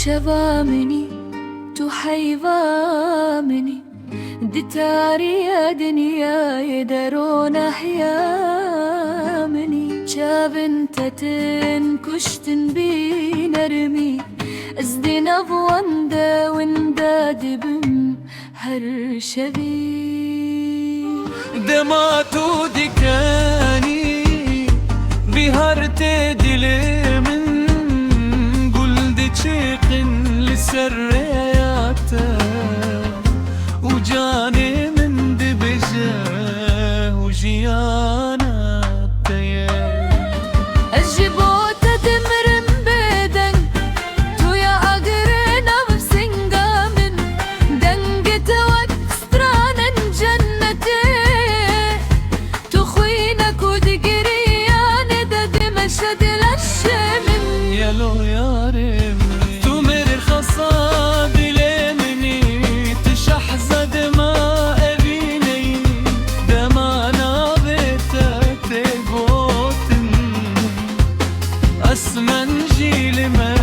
شبامني تحيبامني دتاري يا دنيا يدرون أحيامني شابنت تنكشتن بينرمي أزدن أبواندا ونداد بم هرشبي دماتو دكاني بهرت دلي من قلد شيق لسرياته وجاني من دبجه وجيانا التيار الجبوت دمرم بدن تو يا أقرنا بسنقامن دنقت وكسترانا جنتي تخوينك ودقريان دد مشد للشمن يلو يا رمي تمر الخصاب لمني تشحزد ما أبيني دمانا بتت قوتن أسمن جيل ما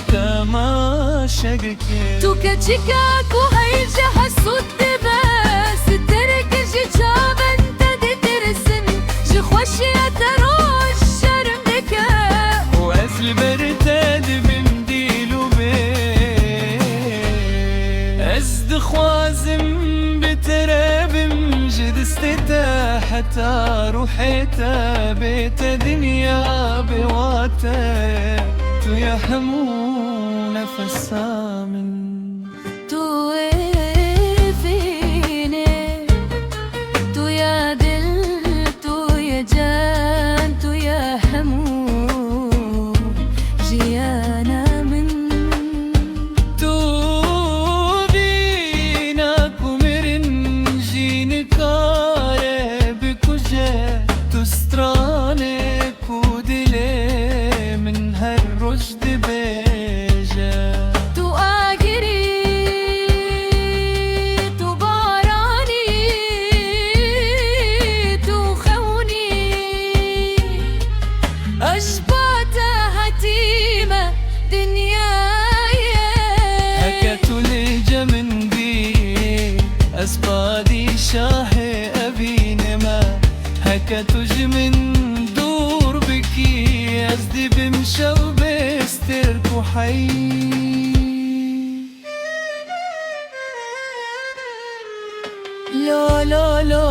تماشقك تو كتشكاك وهيجي حسود بس ترك جي جابن تدي ترسم جي خوشي تروش شرم دكا وأزل برتاد بمديلو بي أزد خوازم بتراب مجد استتا حتى روحيتا بيت دنيا بواتا تو يا حمو نفسا من تو فيني تو يا دل تو يا جان تو يا همو جيانا من تو بينك ومرن جيني قارب كجا تسترانك ودلي من هالرشد بيجا تو آقري تو باراني تو خوني أشبات هتيمة دنياي هكتو ليجا من بي أسبادي شاهي أبينما هكتو جمن دور بكي أزدي بمشا وبسترك وحي لو لو لو